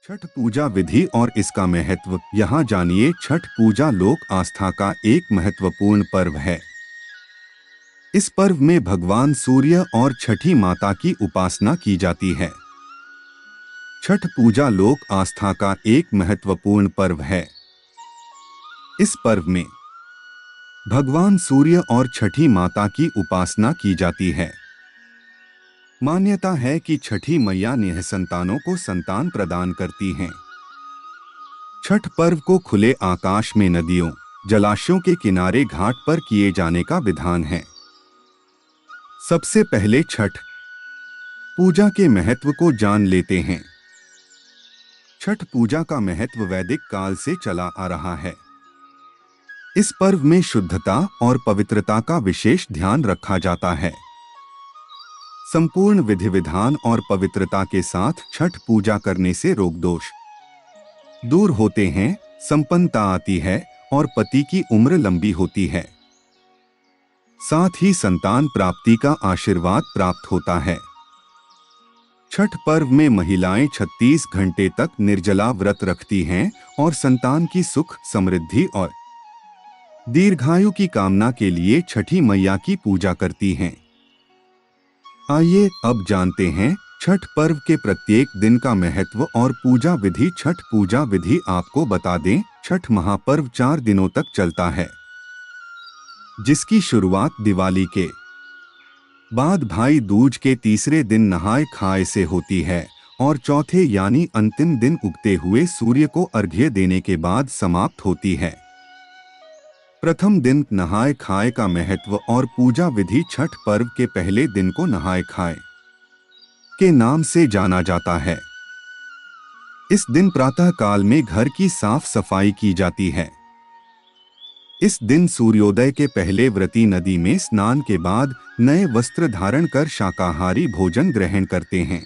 छठ पूजा विधि और इसका महत्व। यहाँ जानिए, छठ पूजा लोक आस्था का एक महत्वपूर्ण पर्व है। इस पर्व में भगवान सूर्य और छठी माता की उपासना की जाती है। छठ पूजा लोक आस्था का एक महत्वपूर्ण पर्व है। इस पर्व में भगवान सूर्य और छठी माता की उपासना की जाती है। मान्यता है कि छठी मैया निःसंतानों को संतान प्रदान करती हैं। छठ पर्व को खुले आकाश में नदियों, जलाशयों के किनारे घाट पर किए जाने का विधान है। सबसे पहले छठ पूजा के महत्व को जान लेते हैं। छठ पूजा का महत्व वैदिक काल से चला आ रहा है। इस पर्व में शुद्धता और पवित्रता का विशेष ध्यान रखा जाता है। संपूर्ण विधि विधान और पवित्रता के साथ छठ पूजा करने से रोग दोष दूर होते हैं, संपन्नता आती है और पति की उम्र लंबी होती है। साथ ही संतान प्राप्ति का आशीर्वाद प्राप्त होता है। छठ पर्व में महिलाएं 36 घंटे तक निर्जला व्रत रखती हैं और संतान की सुख, समृद्धि और दीर्घायु की कामना के लिए छठी मैया की पूजा करती हैं। आइए अब जानते हैं छठ पर्व के प्रत्येक दिन का महत्व और पूजा विधि। छठ पूजा विधि आपको बता दें, छठ महापर्व 4 दिनों तक चलता है, जिसकी शुरुआत दिवाली के बाद भाई दूज के तीसरे दिन नहाय खाए से होती है और चौथे यानी अंतिम दिन उगते हुए सूर्य को अर्घ्य देने के बाद समाप्त होती है। प्रथम दिन नहाय खाए का महत्व और पूजा विधि। छठ पर्व के पहले दिन को नहाय खाए के नाम से जाना जाता है। इस दिन प्रातः काल में घर की साफ सफाई की जाती है। इस दिन सूर्योदय के पहले व्रती नदी में स्नान के बाद नए वस्त्र धारण कर शाकाहारी भोजन ग्रहण करते हैं।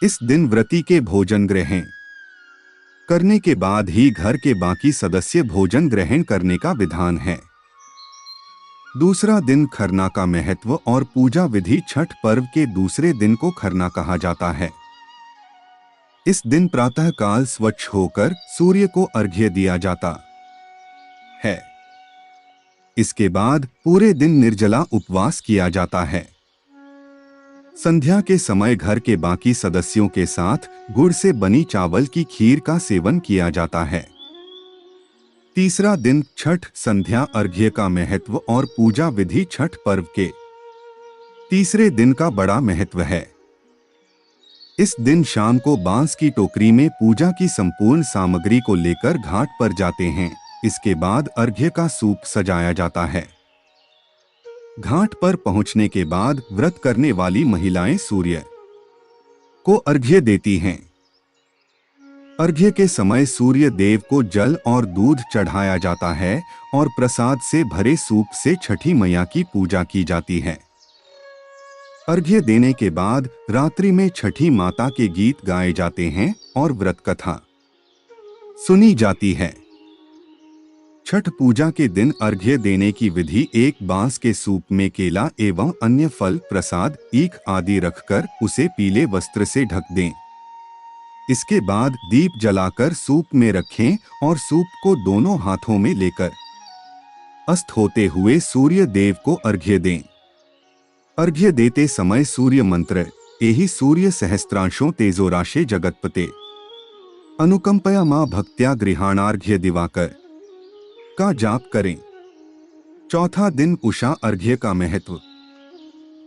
इस दिन व्रती के भोजन ग्रहण करने के बाद ही घर के बाकी सदस्य भोजन ग्रहण करने का विधान है। दूसरा दिन खरना का महत्व और पूजा विधि। छठ पर्व के दूसरे दिन को खरना कहा जाता है। इस दिन प्रातः काल स्वच्छ होकर सूर्य को अर्घ्य दिया जाता है। इसके बाद पूरे दिन निर्जला उपवास किया जाता है। संध्या के समय घर के बाकी सदस्यों के साथ गुड़ से बनी चावल की खीर का सेवन किया जाता है। तीसरा दिन छठ संध्या अर्घ्य का महत्व और पूजा विधि। छठ पर्व के तीसरे दिन का बड़ा महत्व है। इस दिन शाम को बांस की टोकरी में पूजा की संपूर्ण सामग्री को लेकर घाट पर जाते हैं। इसके बाद अर्घ्य का सूप सजाया जाता है। घाट पर पहुंचने के बाद व्रत करने वाली महिलाएं सूर्य को अर्घ्य देती हैं। अर्घ्य के समय सूर्य देव को जल और दूध चढ़ाया जाता है और प्रसाद से भरे सूप से छठी मैया की पूजा की जाती है। अर्घ्य देने के बाद रात्रि में छठी माता के गीत गाए जाते हैं और व्रत कथा सुनी जाती है। छठ पूजा के दिन अर्घ्य देने की विधि। एक बांस के सूप में केला एवं अन्य फल, प्रसाद, ईख आदि रखकर उसे पीले वस्त्र से ढक दें। इसके बाद दीप जलाकर सूप में रखें और सूप को दोनों हाथों में लेकर अस्त होते हुए सूर्य देव को अर्घ्य दें। अर्घ्य देते समय सूर्य मंत्र एहि सूर्य सहस्त्रांशों तेजोराशे जगतपते अनुकंपया मां भक्त्या गृहाणार्घ्य दिवाकर का जाप करें। चौथा दिन उषा अर्घ्य का महत्व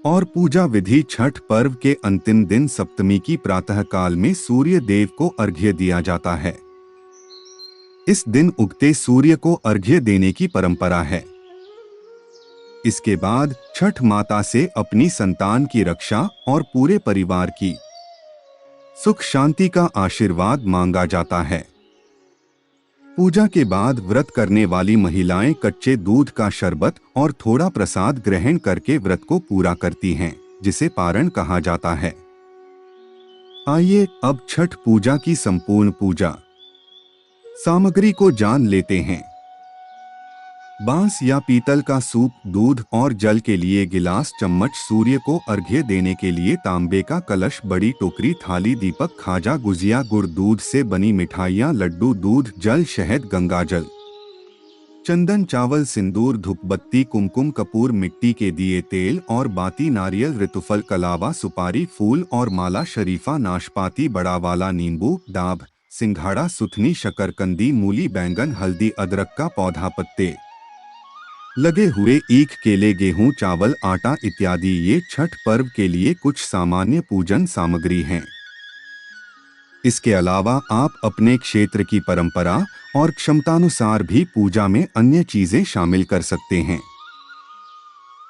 और पूजा विधि। छठ पर्व के अंतिम दिन सप्तमी की प्रातः काल में सूर्य देव को अर्घ्य दिया जाता है। इस दिन उगते सूर्य को अर्घ्य देने की परंपरा है। इसके बाद छठ माता से अपनी संतान की रक्षा और पूरे परिवार की सुख शांति का आशीर्वाद मांगा जाता है। पूजा के बाद व्रत करने वाली महिलाएं कच्चे दूध का शरबत और थोड़ा प्रसाद ग्रहण करके व्रत को पूरा करती हैं, जिसे पारण कहा जाता है। आइए अब छठ पूजा की संपूर्ण पूजा सामग्री को जान लेते हैं। बांस या पीतल का सूप, दूध और जल के लिए गिलास, चम्मच, सूर्य को अर्घ्य देने के लिए तांबे का कलश, बड़ी टोकरी, थाली, दीपक, खाजा, गुजिया, गुड़, दूध से बनी मिठाइयाँ, लड्डू, दूध, जल, शहद, गंगाजल, चंदन, चावल, सिंदूर, धूपबत्ती, कुमकुम, कपूर, मिट्टी के दिए, तेल और बाती, नारियल, ऋतुफल, कलावा, सुपारी, फूल और माला, शरीफा, नाशपाती, बड़ा वाला नींबू, डाब, सिंघाड़ा, सुथनी, शकरकंदी, मूली, बैंगन, हल्दी, अदरक का पौधा, पत्ते लगे हुए, ईख, केले, गेहूं, चावल, आटा इत्यादि ये छठ पर्व के लिए कुछ सामान्य पूजन सामग्री हैं। इसके अलावा आप अपने क्षेत्र की परंपरा और क्षमतानुसार भी पूजा में अन्य चीजें शामिल कर सकते हैं।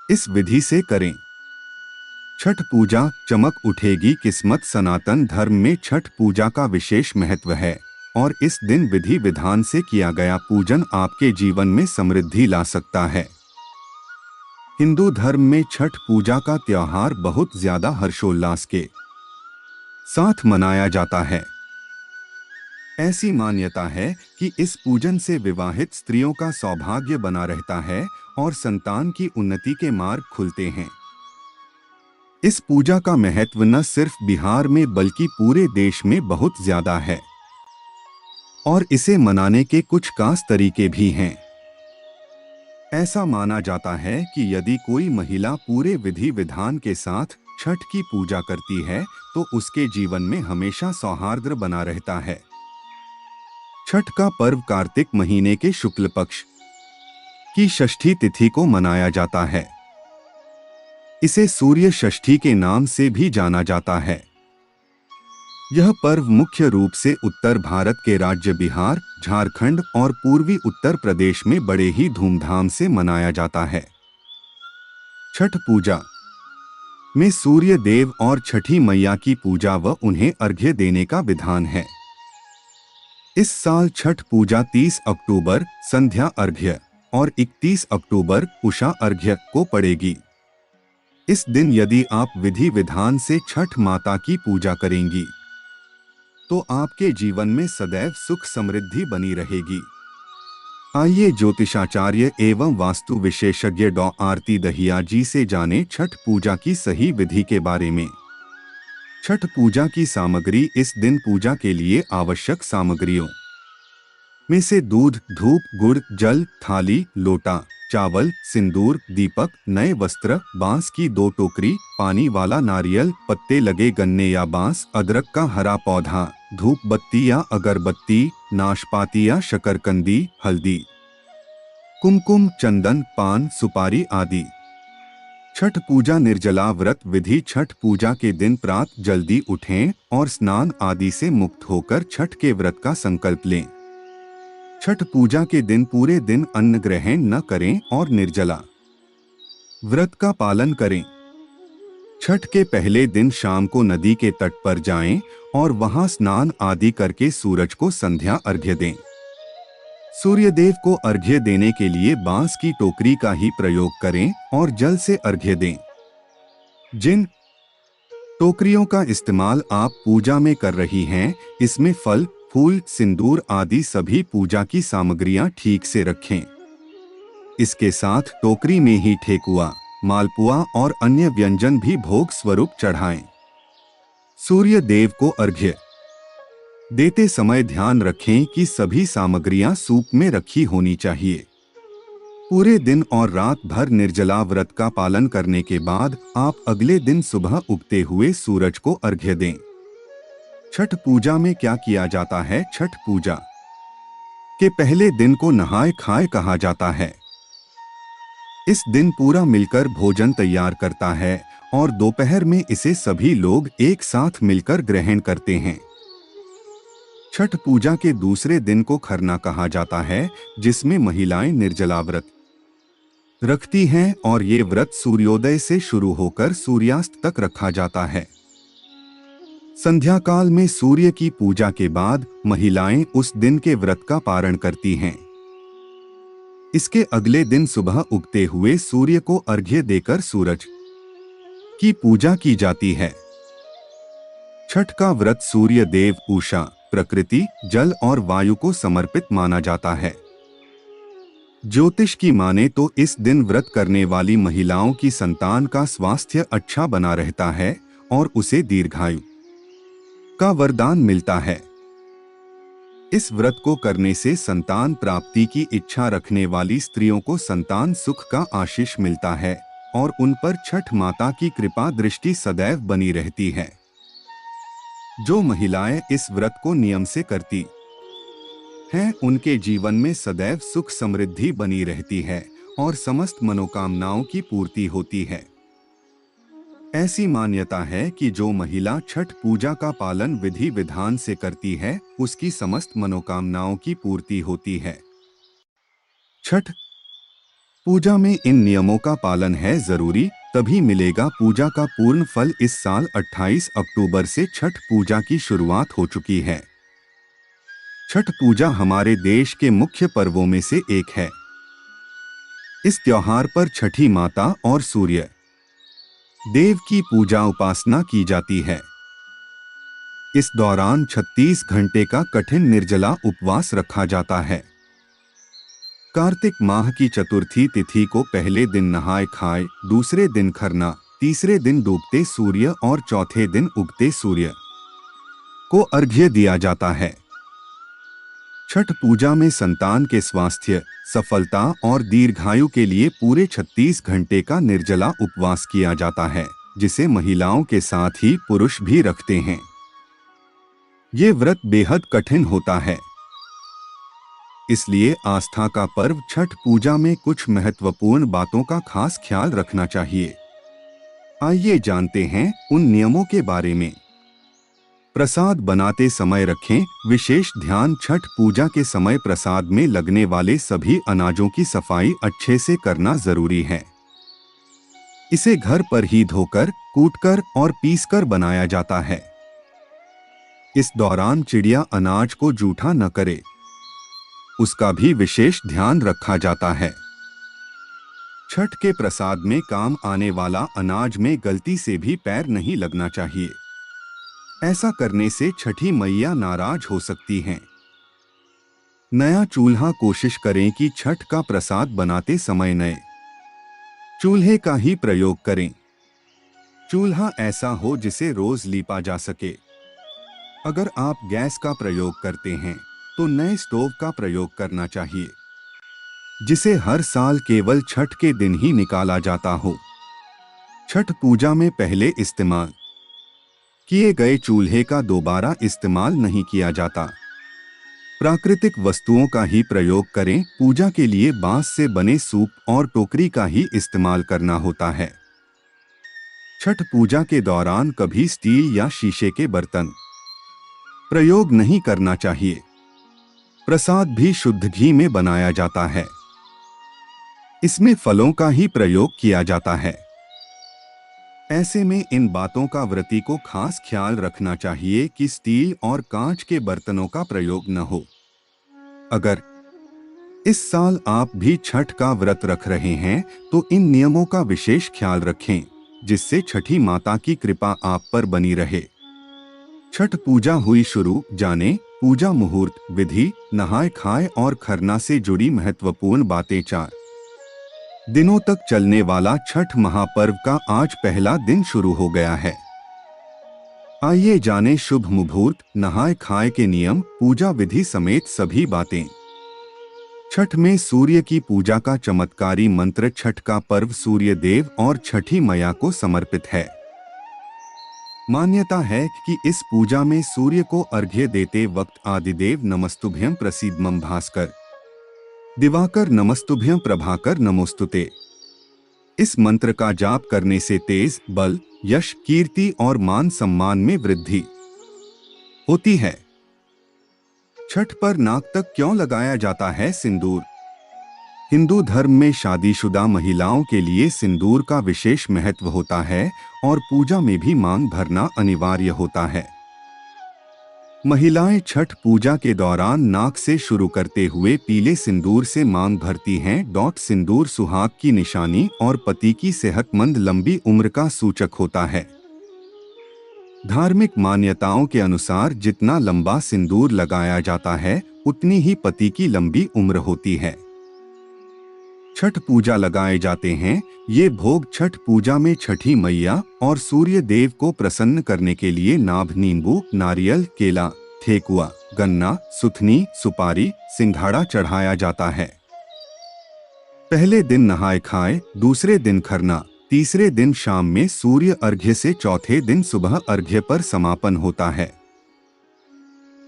इस विधि से करें छठ पूजा, चमक उठेगी किस्मत। सनातन धर्म में छठ पूजा का विशेष महत्व है और इस दिन विधि विधान से किया गया पूजन आपके जीवन में समृद्धि ला सकता है। हिंदू धर्म में छठ पूजा का त्योहार बहुत ज्यादा हर्षोल्लास के साथ मनाया जाता है। ऐसी मान्यता है कि इस पूजन से विवाहित स्त्रियों का सौभाग्य बना रहता है और संतान की उन्नति के मार्ग खुलते हैं। इस पूजा का महत्व न सिर्फ बिहार में बल्कि पूरे देश में बहुत ज्यादा है और इसे मनाने के कुछ खास तरीके भी हैं। ऐसा माना जाता है कि यदि कोई महिला पूरे विधि विधान के साथ छठ की पूजा करती है तो उसके जीवन में हमेशा सौहार्द बना रहता है। छठ का पर्व कार्तिक महीने के शुक्ल पक्ष की षष्ठी तिथि को मनाया जाता है। इसे सूर्य षष्ठी के नाम से भी जाना जाता है। यह पर्व मुख्य रूप से उत्तर भारत के राज्य बिहार, झारखंड और पूर्वी उत्तर प्रदेश में बड़े ही धूमधाम से मनाया जाता है। छठ पूजा में सूर्य देव और छठी मैया की पूजा व उन्हें अर्घ्य देने का विधान है। इस साल छठ पूजा 30 अक्टूबर संध्या अर्घ्य और 31 अक्टूबर उषा अर्घ्य को पड़ेगी। इस दिन यदि आप विधि विधान से छठ माता की पूजा करेंगी तो आपके जीवन में सदैव सुख समृद्धि बनी रहेगी। आइए ज्योतिषाचार्य एवं वास्तु विशेषज्ञ डॉ आरती दहिया जी से जाने छठ पूजा की सही विधि के बारे में। छठ पूजा की सामग्री। इस दिन पूजा के लिए आवश्यक सामग्रियों में से दूध, धूप, गुड़, जल, थाली, लोटा, चावल, सिंदूर, दीपक, नए वस्त्र, बांस की 2 टोकरी, पानी वाला नारियल, पत्ते लगे गन्ने या बांस, अदरक का हरा पौधा, धूप बत्ती या अगरबत्ती, नाशपाती या शकरकंदी, हल्दी, कुमकुम, चंदन, पान, सुपारी आदि। छठ पूजा निर्जला व्रत विधि। छठ पूजा के दिन प्रातः जल्दी उठें और स्नान आदि से मुक्त होकर छठ के व्रत का संकल्प लें। छठ पूजा के दिन पूरे दिन अन्न ग्रहण न करें और निर्जला व्रत का पालन करें। छठ के पहले दिन शाम को नदी के तट पर जाएं और वहां स्नान आदि करके सूरज को संध्या अर्घ्य दें। सूर्यदेव को अर्घ्य देने के लिए बांस की टोकरी का ही प्रयोग करें और जल से अर्घ्य दें। जिन टोकरियों का इस्तेमाल आप पूजा में कर रही हैं, इसमें फल, फूल, सिंदूर आदि सभी पूजा की सामग्रियां ठीक से रखें। इसके साथ टोकरी में ही ठेकुआ, मालपुआ और अन्य व्यंजन भी भोग स्वरूप चढ़ाएं। सूर्य देव को अर्घ्य देते समय ध्यान रखें कि सभी सामग्रियां सूप में रखी होनी चाहिए। पूरे दिन और रात भर निर्जला व्रत का पालन करने के बाद आप अगले दिन सुबह उगते हुए सूरज को अर्घ्य दें। छठ पूजा में क्या किया जाता है? छठ पूजा के पहले दिन को नहाय खाए कहा जाता है। इस दिन पूरा मिलकर भोजन तैयार करता है और दोपहर में इसे सभी लोग एक साथ मिलकर ग्रहण करते हैं। छठ पूजा के दूसरे दिन को खरना कहा जाता है, जिसमें महिलाएं निर्जला व्रत रखती हैं और ये व्रत सूर्योदय से शुरू होकर सूर्यास्त तक रखा जाता है। संध्या काल में सूर्य की पूजा के बाद महिलाएं उस दिन के व्रत का पारण करती हैं। इसके अगले दिन सुबह उगते हुए सूर्य को अर्घ्य देकर सूरज की पूजा की जाती है। छठ का व्रत सूर्य देव, उषा, प्रकृति, जल और वायु को समर्पित माना जाता है। ज्योतिष की माने तो इस दिन व्रत करने वाली महिलाओं की संतान का स्वास्थ्य अच्छा बना रहता है और उसे दीर्घायु का वरदान मिलता है। इस व्रत को करने से संतान प्राप्ति की इच्छा रखने वाली स्त्रियों को संतान सुख का आशीष मिलता है और उन पर छठ माता की कृपा दृष्टि सदैव बनी रहती है। जो महिलाएं इस व्रत को नियम से करती हैं, उनके जीवन में सदैव सुख समृद्धि बनी रहती है और समस्त मनोकामनाओं की पूर्ति होती है। ऐसी मान्यता है कि जो महिला छठ पूजा का पालन विधि विधान से करती है, उसकी समस्त मनोकामनाओं की पूर्ति होती है। छठ पूजा में इन नियमों का पालन है जरूरी, तभी मिलेगा पूजा का पूर्ण फल। इस साल 28 अक्टूबर से छठ पूजा की शुरुआत हो चुकी है। छठ पूजा हमारे देश के मुख्य पर्वों में से एक है। इस त्योहार पर छठी माता और सूर्य देव की पूजा उपासना की जाती है। इस दौरान 36 घंटे का कठिन निर्जला उपवास रखा जाता है। कार्तिक माह की चतुर्थी तिथि को पहले दिन नहाय खाए, दूसरे दिन खरना, तीसरे दिन डूबते सूर्य और चौथे दिन उगते सूर्य को अर्घ्य दिया जाता है। छठ पूजा में संतान के स्वास्थ्य, सफलता और दीर्घायु के लिए पूरे 36 घंटे का निर्जला उपवास किया जाता है, जिसे महिलाओं के साथ ही पुरुष भी रखते हैं। ये व्रत बेहद कठिन होता है, इसलिए आस्था का पर्व छठ पूजा में कुछ महत्वपूर्ण बातों का खास ख्याल रखना चाहिए। आइए जानते हैं उन नियमों के बारे में। प्रसाद बनाते समय रखें विशेष ध्यान। छठ पूजा के समय प्रसाद में लगने वाले सभी अनाजों की सफाई अच्छे से करना जरूरी है। इसे घर पर ही धोकर, कूटकर और पीसकर बनाया जाता है। इस दौरान चिड़िया अनाज को जूठा न करे, उसका भी विशेष ध्यान रखा जाता है। छठ के प्रसाद में काम आने वाला अनाज में गलती से भी पैर नहीं लगना चाहिए। ऐसा करने से छठी मैया नाराज हो सकती हैं। नया चूल्हा कोशिश करें कि छठ का प्रसाद बनाते समय नए चूल्हे का ही प्रयोग करें। चूल्हा ऐसा हो जिसे रोज लीपा जा सके। अगर आप गैस का प्रयोग करते हैं तो नए स्टोव का प्रयोग करना चाहिए, जिसे हर साल केवल छठ के दिन ही निकाला जाता हो। छठ पूजा में पहले इस्तेमाल किए गए चूल्हे का दोबारा इस्तेमाल नहीं किया जाता। प्राकृतिक वस्तुओं का ही प्रयोग करें। पूजा के लिए बांस से बने सूप और टोकरी का ही इस्तेमाल करना होता है। छठ पूजा के दौरान कभी स्टील या शीशे के बर्तन प्रयोग नहीं करना चाहिए। प्रसाद भी शुद्ध घी में बनाया जाता है। इसमें फलों का ही प्रयोग किया जाता है। ऐसे में इन बातों का व्रती को खास ख्याल रखना चाहिए कि स्टील और कांच के बर्तनों का प्रयोग न हो। अगर इस साल आप भी छठ का व्रत रख रहे हैं तो इन नियमों का विशेष ख्याल रखें, जिससे छठी माता की कृपा आप पर बनी रहे। छठ पूजा हुई शुरू। जाने पूजा मुहूर्त, विधि, नहाय खाए और खरना से जुड़ी महत्वपूर्ण बातें। 4 दिनों तक चलने वाला छठ महापर्व का आज पहला दिन शुरू हो गया है। आइए जानें शुभ मुहूर्त, नहाय खाए के नियम, पूजा विधि समेत सभी बातें। छठ में सूर्य की पूजा का चमत्कारी मंत्र। छठ का पर्व सूर्य देव और छठी मैया को समर्पित है। मान्यता है कि इस पूजा में सूर्य को अर्घ्य देते वक्त आदिदेव नमस्तुभ्यं प्रसीदमं भास्कर, दिवाकर नमस्तुभ्यं प्रभाकर नमोस्तुते, इस मंत्र का जाप करने से तेज, बल, यश, कीर्ति और मान सम्मान में वृद्धि होती है। छठ पर नाक तक क्यों लगाया जाता है सिंदूर? हिंदू धर्म में शादीशुदा महिलाओं के लिए सिंदूर का विशेष महत्व होता है और पूजा में भी मांग भरना अनिवार्य होता है। महिलाएं छठ पूजा के दौरान नाक से शुरू करते हुए पीले सिंदूर से मांग भरती हैं। सिंदूर सुहाग की निशानी और पति की सेहतमंद लंबी उम्र का सूचक होता है। धार्मिक मान्यताओं के अनुसार जितना लंबा सिंदूर लगाया जाता है, उतनी ही पति की लंबी उम्र होती है। छठ पूजा लगाए जाते हैं। ये भोग छठ पूजा में छठी मैया और सूर्य देव को प्रसन्न करने के लिए नाभ, नींबू, नारियल, केला, ठेकुआ, गन्ना, सुथनी, सुपारी, सिंघाड़ा चढ़ाया जाता है। पहले दिन नहाए खाए, दूसरे दिन खरना, तीसरे दिन शाम में सूर्य अर्घ्य से चौथे दिन सुबह अर्घ्य पर समापन होता है।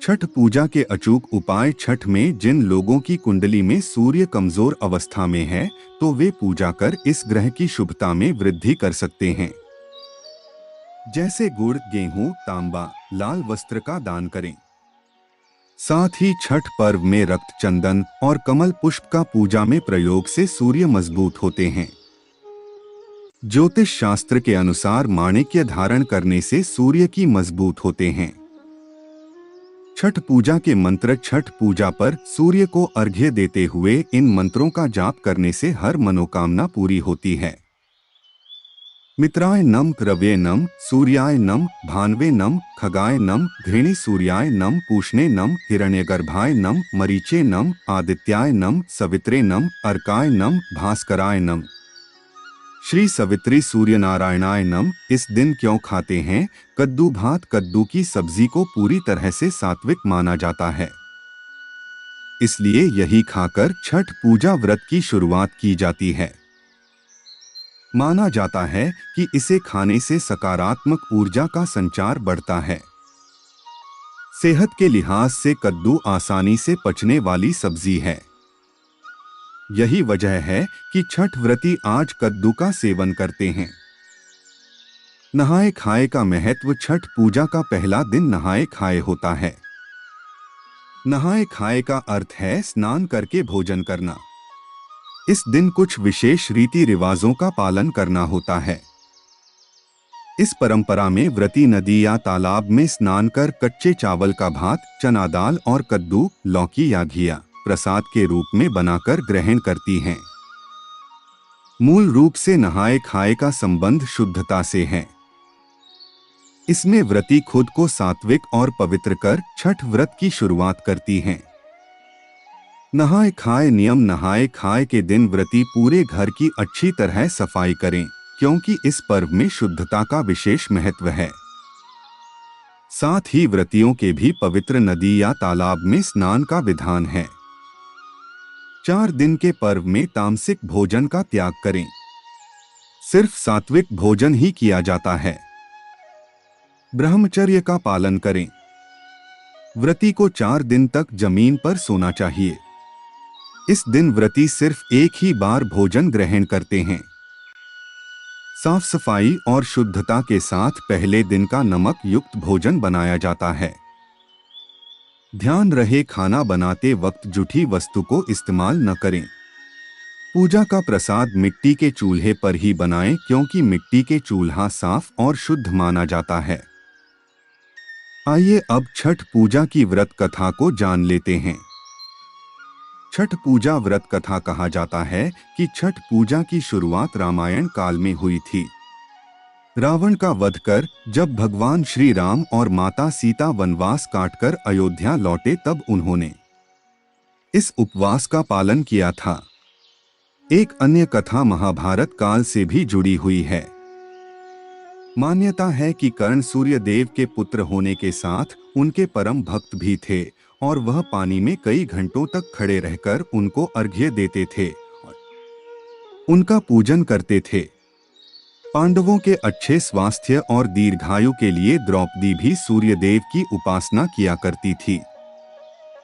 छठ पूजा के अचूक उपाय। छठ में जिन लोगों की कुंडली में सूर्य कमजोर अवस्था में है, तो वे पूजा कर इस ग्रह की शुभता में वृद्धि कर सकते हैं। जैसे गुड़, गेहूं, तांबा, लाल वस्त्र का दान करें। साथ ही छठ पर्व में रक्त चंदन और कमल पुष्प का पूजा में प्रयोग से सूर्य मजबूत होते हैं। ज्योतिष शास्त्र के अनुसार माणिक्य धारण करने से सूर्य की मजबूत होते हैं। छठ पूजा के मंत्र। छठ पूजा पर सूर्य को अर्घ्य देते हुए इन मंत्रों का जाप करने से हर मनोकामना पूरी होती है। मित्राय नम, रवये नम, सूर्याय नम, भानवे नम, खगाय नम, घृणी सूर्याय नम, पूषणे नम, हिरण्यगर्भाय नम, मरीचे नम, आदित्याय नम, सवित्रे नम, अर्काय नम, भास्कराय नम। श्री सवित्री सूर्य नारायणाय नम। इस दिन क्यों खाते हैं? कद्दू भात। कद्दू की सब्जी को पूरी तरह से सात्विक माना जाता है, इसलिए यही खाकर छठ पूजा व्रत की शुरुआत की जाती है। माना जाता है कि इसे खाने से सकारात्मक ऊर्जा का संचार बढ़ता है। सेहत के लिहाज से कद्दू आसानी से पचने वाली सब्जी है। यही वजह है कि छठ व्रती आज कद्दू का सेवन करते हैं। नहाए खाए का महत्व। छठ पूजा का पहला दिन नहाए खाए होता है। नहाए खाए का अर्थ है स्नान करके भोजन करना। इस दिन कुछ विशेष रीति रिवाजों का पालन करना होता है। इस परंपरा में व्रती नदी या तालाब में स्नान कर कच्चे चावल का भात, चना दाल और कद्दू, लौकी या घिया प्रसाद के रूप में बनाकर ग्रहण करती हैं। मूल रूप से नहाए खाए का संबंध शुद्धता से है। इसमें व्रती खुद को सात्विक और पवित्र कर छठ व्रत की शुरुआत करती हैं। नहाए खाए नियम। नहाए खाए के दिन व्रती पूरे घर की अच्छी तरह सफाई करें, क्योंकि इस पर्व में शुद्धता का विशेष महत्व है। साथ ही व्रतियों के भी पवित्र नदी या तालाब में स्नान का विधान है। 4 दिन के पर्व में तामसिक भोजन का त्याग करें। सिर्फ सात्विक भोजन ही किया जाता है। ब्रह्मचर्य का पालन करें। व्रती को 4 दिन तक जमीन पर सोना चाहिए। इस दिन व्रती सिर्फ एक ही बार भोजन ग्रहण करते हैं। साफ सफाई और शुद्धता के साथ पहले दिन का नमक युक्त भोजन बनाया जाता है। ध्यान रहे, खाना बनाते वक्त जूठी वस्तु को इस्तेमाल न करें। पूजा का प्रसाद मिट्टी के चूल्हे पर ही बनाएं, क्योंकि मिट्टी के चूल्हा साफ और शुद्ध माना जाता है। आइए अब छठ पूजा की व्रत कथा को जान लेते हैं। छठ पूजा व्रत कथा कहा जाता है कि छठ पूजा की शुरुआत रामायण काल में हुई थी। रावण का वध कर जब भगवान श्री राम और माता सीता वनवास काटकर अयोध्या लौटे, तब उन्होंने इस उपवास का पालन किया था। एक अन्य कथा महाभारत काल से भी जुड़ी हुई है। मान्यता है कि कर्ण सूर्य देव के पुत्र होने के साथ उनके परम भक्त भी थे और वह पानी में कई घंटों तक खड़े रहकर उनको अर्घ्य देते थे और उनका पूजन करते थे। पांडवों के अच्छे स्वास्थ्य और दीर्घायु के लिए द्रौपदी भी सूर्यदेव की उपासना किया करती थी।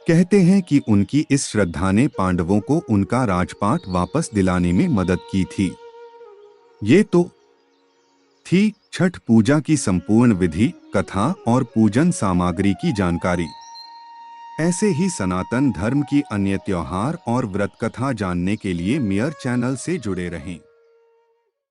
कहते हैं कि उनकी इस श्रद्धा ने पांडवों को उनका राजपाट वापस दिलाने में मदद की थी। ये तो थी छठ पूजा की संपूर्ण विधि, कथा और पूजन सामग्री की जानकारी। ऐसे ही सनातन धर्म की अन्य त्योहार और व्रत कथा जानने के लिए मेयर चैनल से जुड़े रहें।